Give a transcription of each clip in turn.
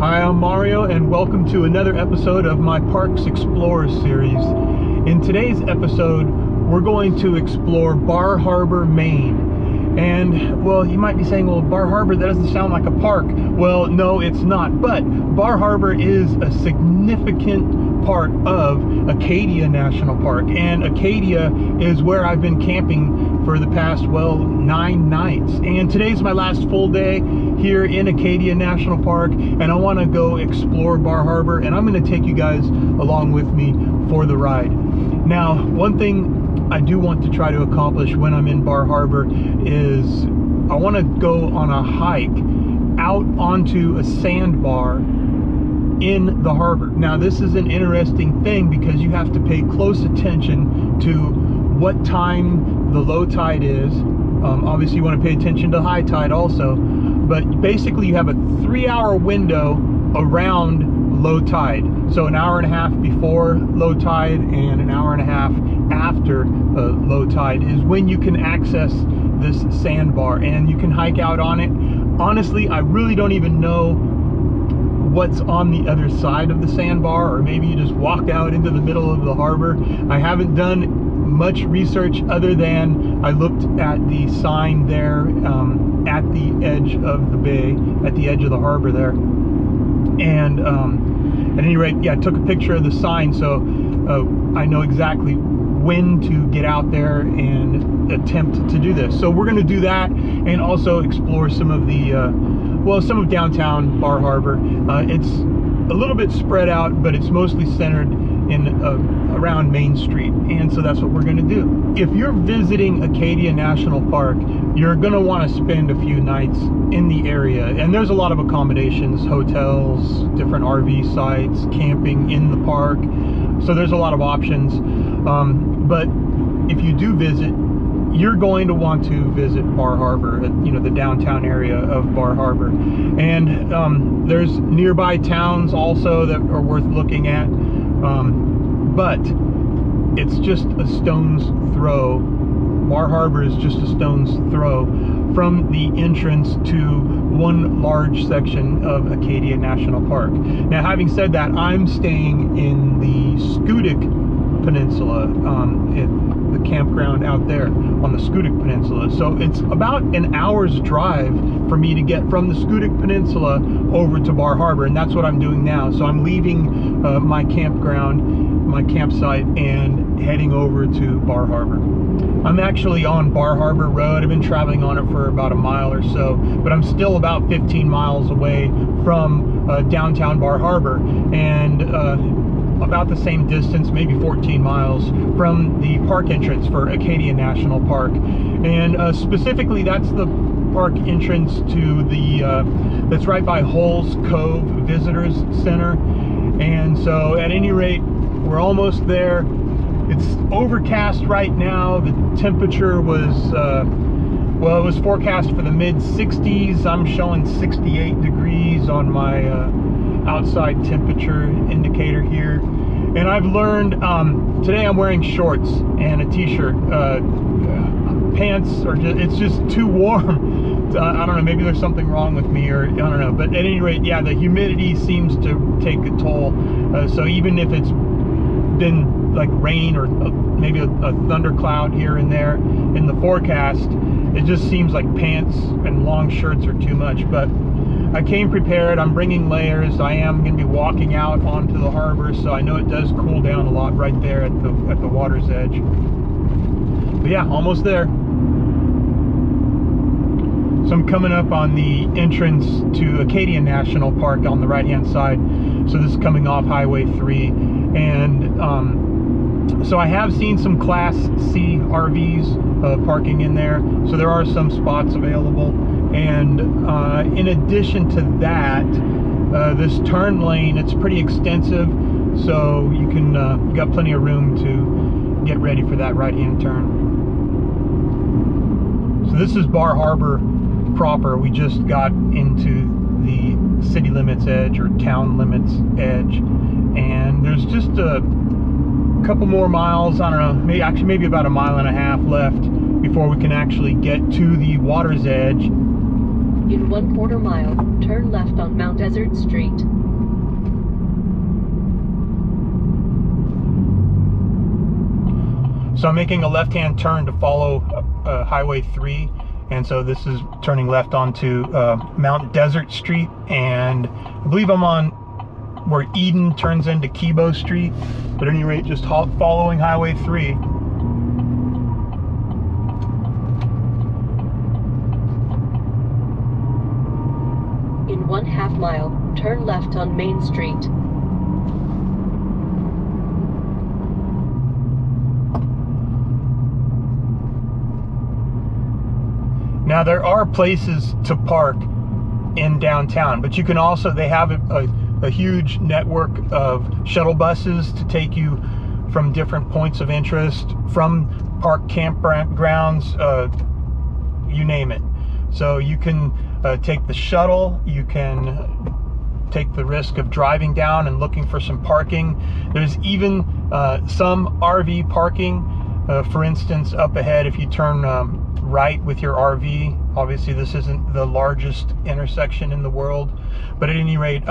Hi, I'm Mario, and welcome to another episode of my Parks Explorer series. In today's episode, we're going to explore Bar Harbor, Maine. And, well, you might be saying, well, Bar Harbor, that doesn't sound like a park. Well, no, it's not. But Bar Harbor is a significant part of Acadia National Park. And Acadia is where I've been camping for the past, well, 9 nights. And today's my last full day here in Acadia National Park, and I want to go explore Bar Harbor, and I'm going to take you guys along with me for the ride. Now, one thing I do want to try to accomplish when I'm in Bar Harbor is I want to go on a hike out onto a sandbar in the harbor. Now, this is an interesting thing because you have to pay close attention to what time the low tide is. Obviously you want to pay attention to high tide also, but basically you have a 3-hour window around low tide. So an hour and a half before low tide and an hour and a half after low tide is when you can access this sandbar, and you can hike out on it. Honestly, I really don't even know what's on the other side of the sandbar, or maybe you just walk out into the middle of the harbor. I haven't done much research other than I looked at the sign there at the edge of the bay, at the edge of the harbor there, and at any rate, yeah, I took a picture of the sign, so I know exactly when to get out there and attempt to do this. So we're going to do that, and also explore some of the some of downtown Bar Harbor. It's a little bit spread out, but it's mostly centered in around Main Street, and so that's what we're going to do. If you're visiting Acadia National Park, you're going to want to spend a few nights in the area, and there's a lot of accommodations, hotels, different RV sites, camping in the park, so there's a lot of options. But if you do visit, you're going to want to visit Bar Harbor, you know, the downtown area of Bar Harbor. And there's nearby towns also that are worth looking at. But it's just a stone's throw. Bar Harbor is just a stone's throw from the entrance to one large section of Acadia National Park. Now, having said that, I'm staying in the Schoodic Peninsula, in the campground out there on the Schoodic Peninsula. So it's about an hour's drive for me to get from the Schoodic Peninsula over to Bar Harbor, and that's what I'm doing now. So I'm leaving my campground, my campsite, and heading over to Bar Harbor. I'm actually on Bar Harbor Road. I've been traveling on it for about a mile or so, but I'm still about 15 miles away from downtown Bar Harbor, and about the same distance, maybe 14 miles from the park entrance for Acadia National Park. And specifically, that's the park entrance to the that's right by Holes Cove Visitors Center. And so at any rate, we're almost there. It's overcast right now. The temperature was well, it was forecast for the mid 60s. I'm showing 68 degrees on my outside temperature indicator here. And I've learned, today I'm wearing shorts and a t-shirt. Pants are just, it's just too warm. I don't know, maybe there's something wrong with me, or I don't know. But at any rate, yeah, the humidity seems to take a toll. So even if it's been like rain or maybe a thundercloud here and there in the forecast, it just seems like pants and long shirts are too much. But I came prepared. I'm bringing layers. I am going to be walking out onto the harbor, so I know it does cool down a lot right there at the water's edge. But yeah, almost there. So I'm coming up on the entrance to Acadia National Park on the right-hand side. So this is coming off Highway 3, and so I have seen some Class C RVs parking in there. So there are some spots available. And in addition to that, this turn lane, it's pretty extensive, so you can you got plenty of room to get ready for that right-hand turn. So this is Bar Harbor proper. We just got into the city limits edge, or town limits edge, and there's just a couple more miles, I don't know, maybe about a mile and a half left before we can actually get to the water's edge In 1/4 mile, turn left on Mount Desert Street. So I'm making a left-hand turn to follow Highway 3, and so this is turning left onto Mount Desert Street, and I believe I'm on where Eden turns into Kibo Street, but at any rate, just following Highway 3. In 1/2 mile, turn left on Main Street. Now there are places to park in downtown, but you can also, they have a huge network of shuttle buses to take you from different points of interest, from park campgrounds, you name it. So you can take the shuttle, you can take the risk of driving down and looking for some parking. There's even some RV parking. For instance, up ahead, if you turn right with your RV, obviously this isn't the largest intersection in the world, but at any rate,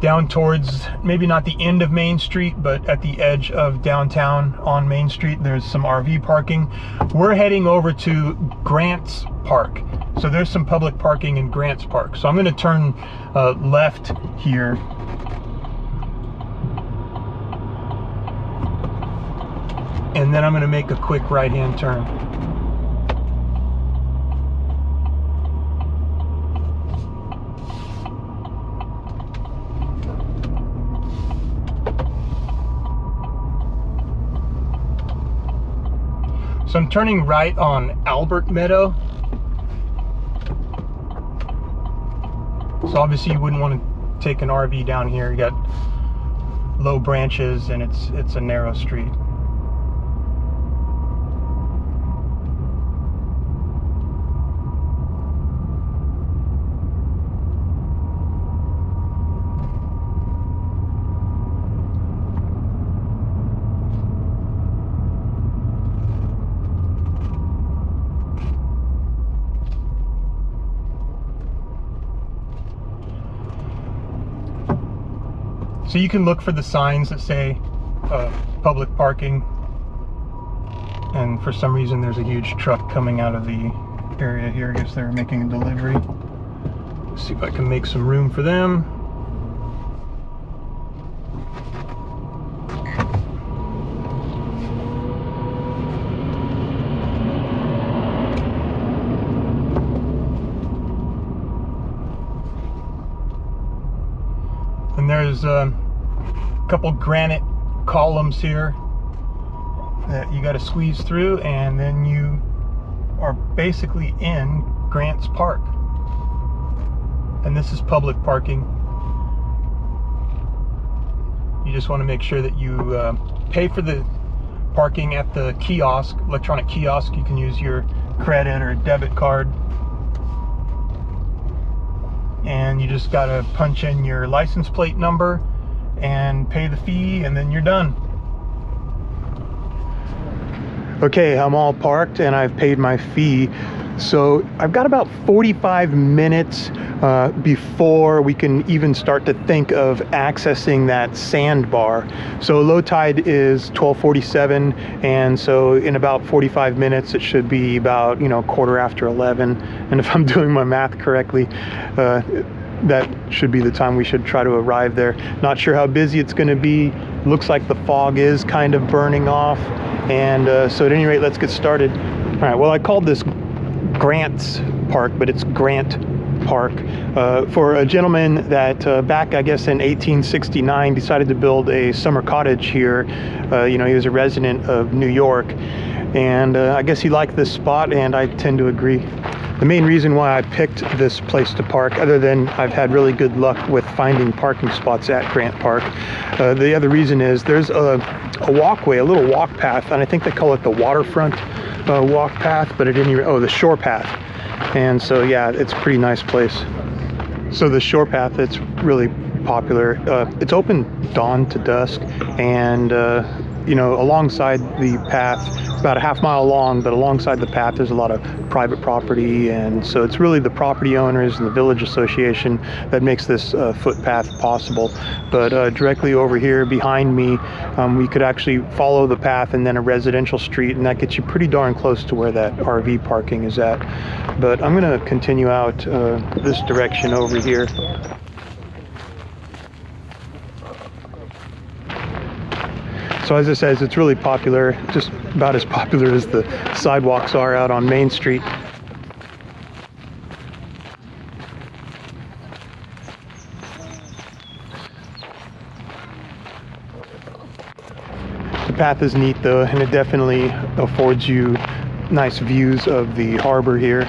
down towards, maybe not the end of Main Street, but at the edge of downtown on Main Street, there's some RV parking. We're heading over to Grants Park. So there's some public parking in Grants Park. So I'm going to turn left here. And then I'm going to make a quick right-hand turn. So I'm turning right on Albert Meadow. So obviously you wouldn't want to take an RV down here. You got low branches and it's a narrow street. So you can look for the signs that say public parking, and for some reason there's a huge truck coming out of the area here. I guess they're making a delivery. Let's see if I can make some room for them. And there's a couple granite columns here that you got to squeeze through, and then you are basically in Grants Park. And this is public parking. You just want to make sure that you pay for the parking at the kiosk, electronic kiosk. You can use your credit or debit card. And you just got to punch in your license plate number and pay the fee, and then you're done. Okay, I'm all parked and I've paid my fee. So I've got about 45 minutes before we can even start to think of accessing that sandbar. So low tide is 12:47, and so in about 45 minutes it should be about 11:15. And if I'm doing my math correctly, that should be the time we should try to arrive there. Not sure how busy it's going to be. Looks like the fog is kind of burning off, and so at any rate, let's get started. All right, well, I called this Grants Park, but it's Grant Park, for a gentleman that back, I guess, in 1869 decided to build a summer cottage here. He was a resident of New York, and I guess he liked this spot, and I tend to agree. The main reason why I picked this place to park, other than I've had really good luck with finding parking spots at Grant Park, the other reason is there's a walkway, a little walk path, and I think they call it the waterfront walk path, but at any rate, the shore path. And so yeah, it's a pretty nice place. So the shore path, it's really popular. It's open dawn to dusk, and you know, alongside the path, it's about a half-mile long, but alongside the path there's a lot of private property, and so it's really the property owners and the village association that makes this footpath possible. But directly over here behind me, we could actually follow the path and then a residential street, and that gets you pretty darn close to where that RV parking is at. But I'm going to continue out this direction over here. So as it says, it's really popular, just about as popular as the sidewalks are out on Main Street. The path is neat though, and it definitely affords you nice views of the harbor here.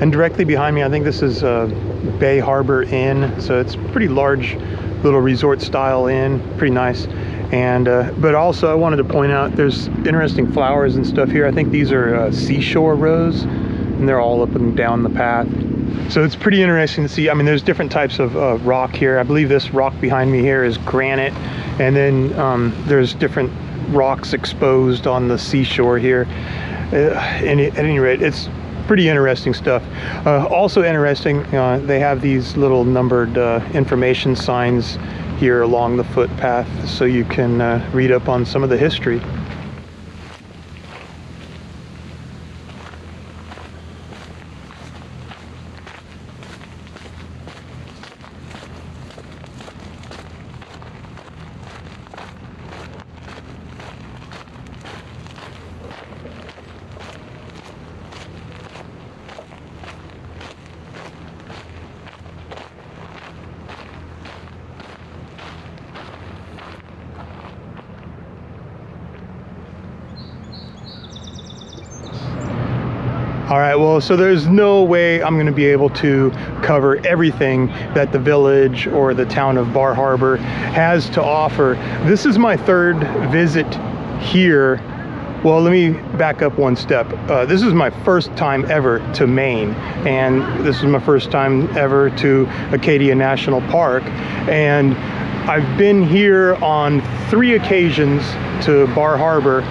And directly behind me, I think this is Bay Harbor Inn, so it's pretty large little resort style inn, pretty nice. And but also I wanted to point out there's interesting flowers and stuff here. I think these are seashore rose, and they're all up and down the path. So it's pretty interesting to see. I mean, there's different types of rock here. I believe this rock behind me here is granite, and then there's different rocks exposed on the seashore here. At any rate, it's pretty interesting stuff. Also interesting, they have these little numbered information signs here along the footpath, so you can read up on some of the history. All right, well, so there's no way I'm gonna be able to cover everything that the village or the town of Bar Harbor has to offer. This is my third visit here. Well, let me back up one step. This is my first time ever to Maine, and this is my first time ever to Acadia National Park. And I've been here on 3 occasions to Bar Harbor,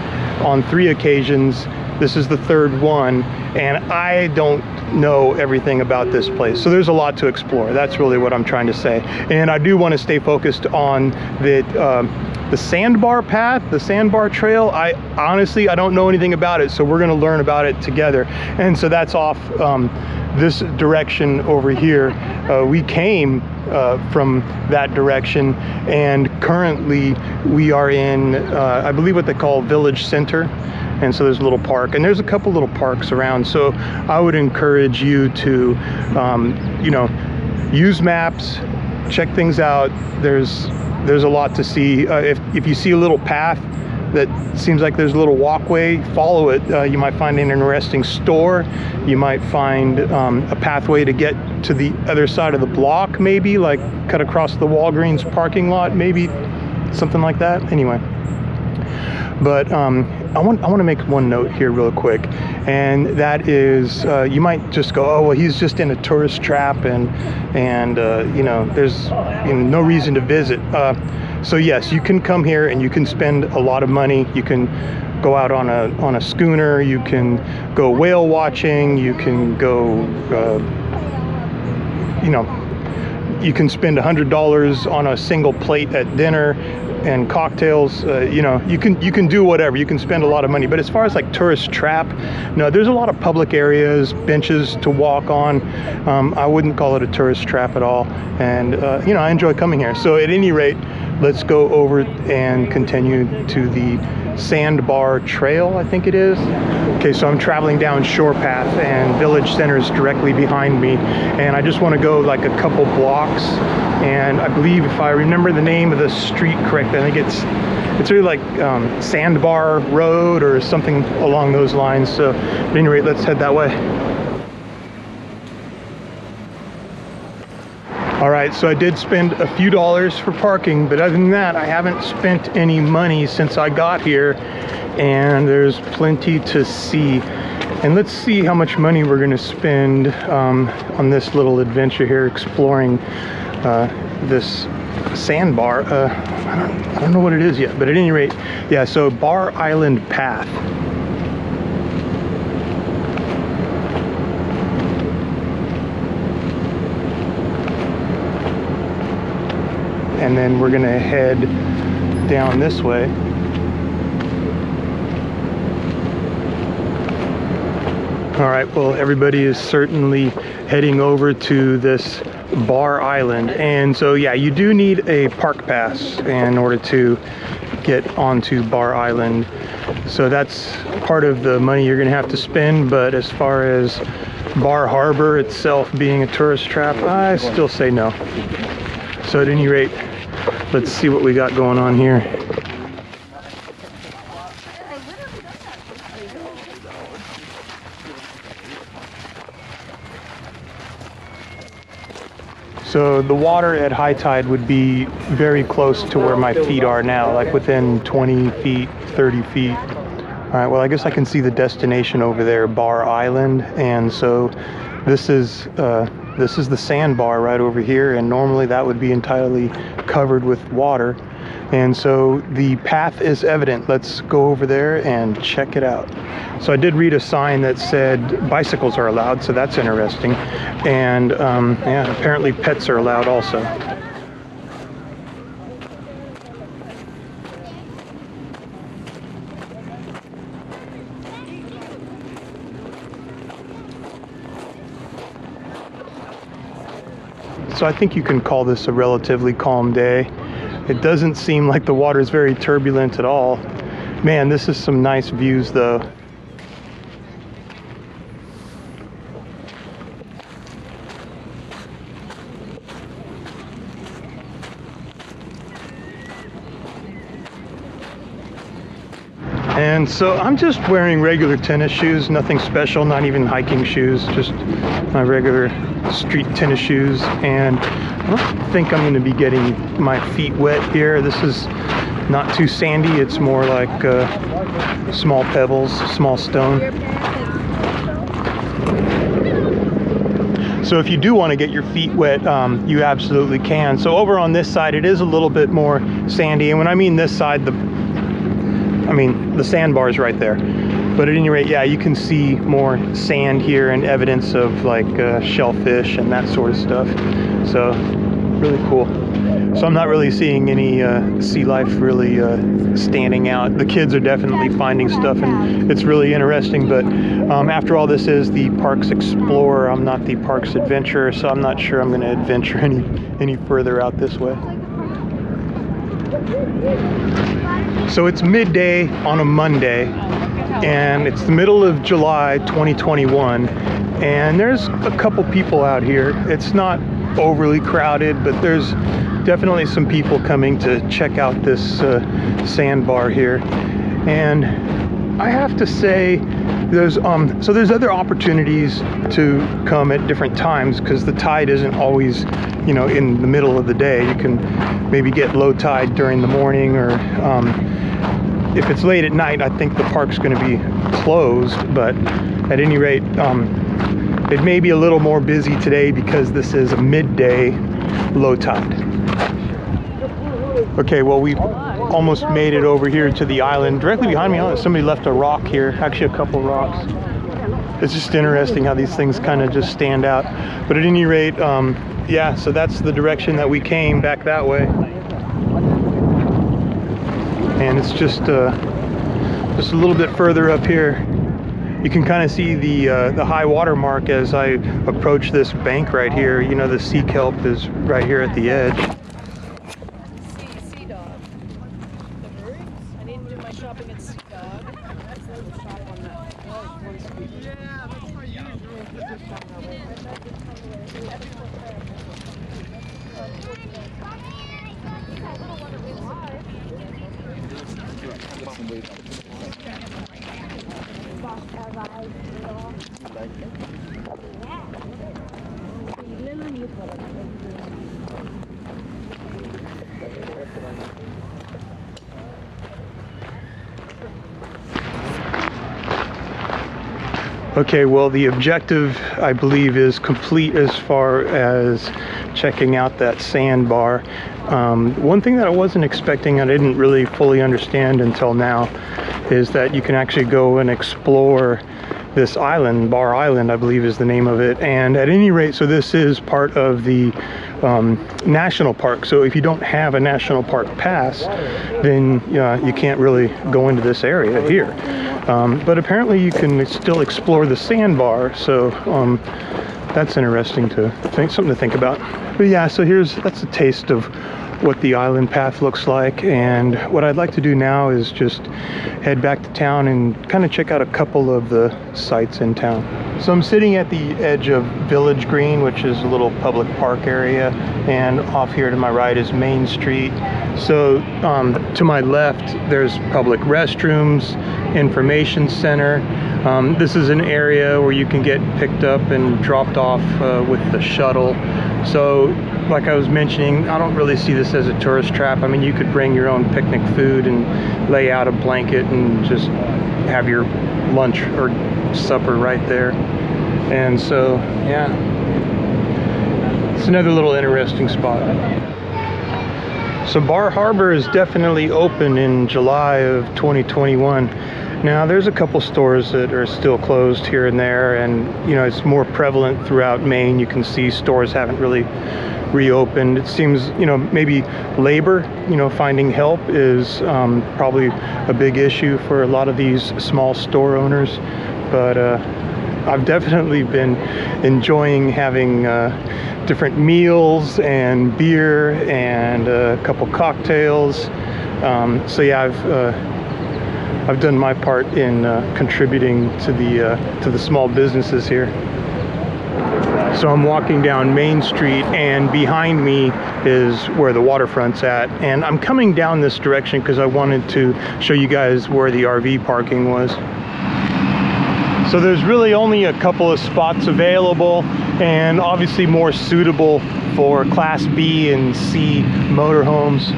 on 3 occasions. This is the third one, and I don't know everything about this place. So there's a lot to explore. That's really what I'm trying to say. And I do want to stay focused on the sandbar path, the sandbar trail. I honestly don't know anything about it, so we're going to learn about it together. And so that's off this direction over here. We came from that direction, and currently we are in I believe what they call Village Center. And so there's a little park, and there's a couple little parks around. So I would encourage you to you know, use maps, check things out. There's a lot to see. If you see a little path that seems like there's a little walkway, follow it. You might find an interesting store. You might find a pathway to get to the other side of the block, maybe like cut across the Walgreens parking lot, maybe something like that. Anyway, but I want to make one note here real quick, and that is you might just go, oh well, he's just in a tourist trap, and you know, there's no reason to visit. So yes, you can come here and you can spend a lot of money. You can go out on a schooner, you can go whale watching, you can go you know, you can spend $100 on a single plate at dinner and cocktails. You know, you can do whatever. You can spend a lot of money. But as far as like tourist trap, no, there's a lot of public areas, benches to walk on. I wouldn't call it a tourist trap at all. And you know, I enjoy coming here. So at any rate, let's go over and continue to the Sandbar Trail, I think it is. Okay, so I'm traveling down Shore Path, and Village Center is directly behind me, and I just want to go like a couple blocks, and I believe, if I remember the name of the street correctly, I think it's really like Sandbar Road or something along those lines. So at any rate, let's head that way. All right, so I did spend a few dollars for parking, but other than that, I haven't spent any money since I got here, and there's plenty to see. And let's see how much money we're gonna spend on this little adventure here, exploring this sandbar. I don't know what it is yet, but at any rate, yeah, so Bar Island Path. And then we're gonna head down this way. All right, well, everybody is certainly heading over to this Bar Island. And so, yeah, you do need a park pass in order to get onto Bar Island. So that's part of the money you're gonna have to spend. But as far as Bar Harbor itself being a tourist trap, I still say no. So at any rate, let's see what we got going on here. So the water at high tide would be very close to where my feet are now, like within 20 feet, 30 feet. All right, well, I guess I can see the destination over there, Bar Island. And so this is the sandbar right over here, and normally that would be entirely covered with water. And so the path is evident. Let's go over there and check it out. So I did read a sign that said bicycles are allowed, so that's interesting. And yeah, apparently pets are allowed also. So I think you can call this a relatively calm day. It doesn't seem like the water is very turbulent at all. Man, this is some nice views though. And so I'm just wearing regular tennis shoes, nothing special, not even hiking shoes, just my regular street tennis shoes. And I don't think I'm going to be getting my feet wet here. This is not too sandy, it's more like small pebbles, small stone. So if you do want to get your feet wet, you absolutely can. So over on this side, it is a little bit more sandy. And when I mean this side, the sandbar is right there. But at any rate, yeah, you can see more sand here and evidence of like shellfish and that sort of stuff. So really cool. So I'm not really seeing any sea life really standing out. The kids are definitely finding stuff and it's really interesting. But after all, this is the Parks Explorer. I'm not the Parks Adventurer, so I'm not sure I'm going to adventure any further out this way. So it's midday on a Monday, and it's the middle of July 2021, and there's a couple people out here. It's not overly crowded, but there's definitely some people coming to check out this sandbar here. And I have to say, there's other opportunities to come at different times because the tide isn't always, you know, in the middle of the day. You can maybe get low tide during the morning, or if it's late at night, I think the park's going to be closed. But at any rate, it may be a little more busy today because this is a midday low tide. Okay, well, we almost made it over here to the island. Directly behind me, somebody left a rock here, actually a couple rocks. It's just interesting how these things kind of just stand out. But at any rate, yeah, so that's the direction that we came, back that way. And it's just a little bit further up here. You can kind of see the high water mark as I approach this bank right here. You know, the sea kelp is right here at the edge. Okay, well, the objective, I believe, is complete as far as checking out that sandbar. One thing that I wasn't expecting, I didn't really fully understand until now, is that you can actually go and explore this island. Bar Island, I believe, is the name of it. And at any rate, so this is part of the national park. So if you don't have a national park pass, then you can't really go into this area here. But apparently you can still explore the sandbar, so that's interesting to think, something to think about. But yeah, so that's a taste of what the island path looks like, and what I'd like to do now is just head back to town and kind of check out a couple of the sites in town. So I'm sitting at the edge of Village Green, which is a little public park area, and off here to my right is Main Street. So to my left there's public restrooms, information center. This is an area where you can get picked up and dropped off with the shuttle. So like I was mentioning, I don't really see this as a tourist trap. I mean, you could bring your own picnic food and lay out a blanket and just have your lunch or supper right there. And so, yeah, it's another little interesting spot. So Bar Harbor is definitely open in July of 2021. Now there's a couple stores that are still closed here and there, and it's more prevalent throughout Maine. You can see stores haven't really reopened. It seems maybe labor, finding help is probably a big issue for a lot of these small store owners. But I've definitely been enjoying having different meals and beer and a couple cocktails. So yeah, I've done my part in contributing to the small businesses here. So I'm walking down Main Street, and behind me is where the waterfront's at, and I'm coming down this direction because I wanted to show you guys where the RV parking was. So there's really only a couple of spots available, and obviously more suitable for Class B and C motorhomes.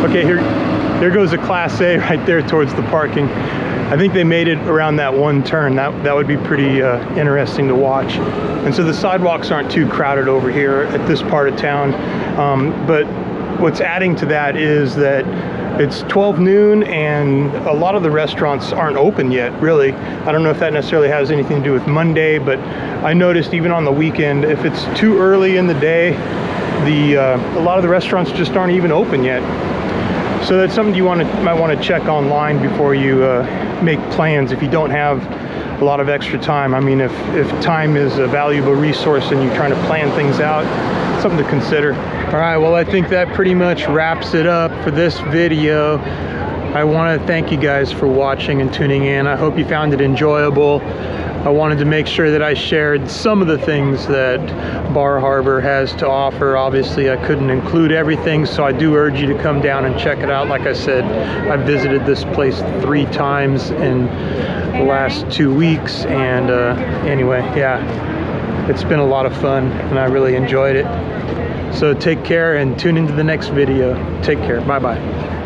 Okay, here goes a Class A right there towards the parking. I think they made it around that one turn. That would be pretty interesting to watch. And so the sidewalks aren't too crowded over here at this part of town. But what's adding to that is that it's 12 noon and a lot of the restaurants aren't open yet, really. I don't know if that necessarily has anything to do with Monday, but I noticed even on the weekend, if it's too early in the day, a lot of the restaurants just aren't even open yet. So that's something you might want to check online before you make plans if you don't have a lot of extra time. I mean, if time is a valuable resource and you're trying to plan things out, something to consider. All right, well, I think that pretty much wraps it up for this video. I want to thank you guys for watching and tuning in. I hope you found it enjoyable. I wanted to make sure that I shared some of the things that Bar Harbor has to offer. Obviously, I couldn't include everything, so I do urge you to come down and check it out. Like I said, I visited this place 3 times in the last 2 weeks, and anyway, yeah, it's been a lot of fun, and I really enjoyed it. So take care and tune into the next video. Take care. Bye-bye.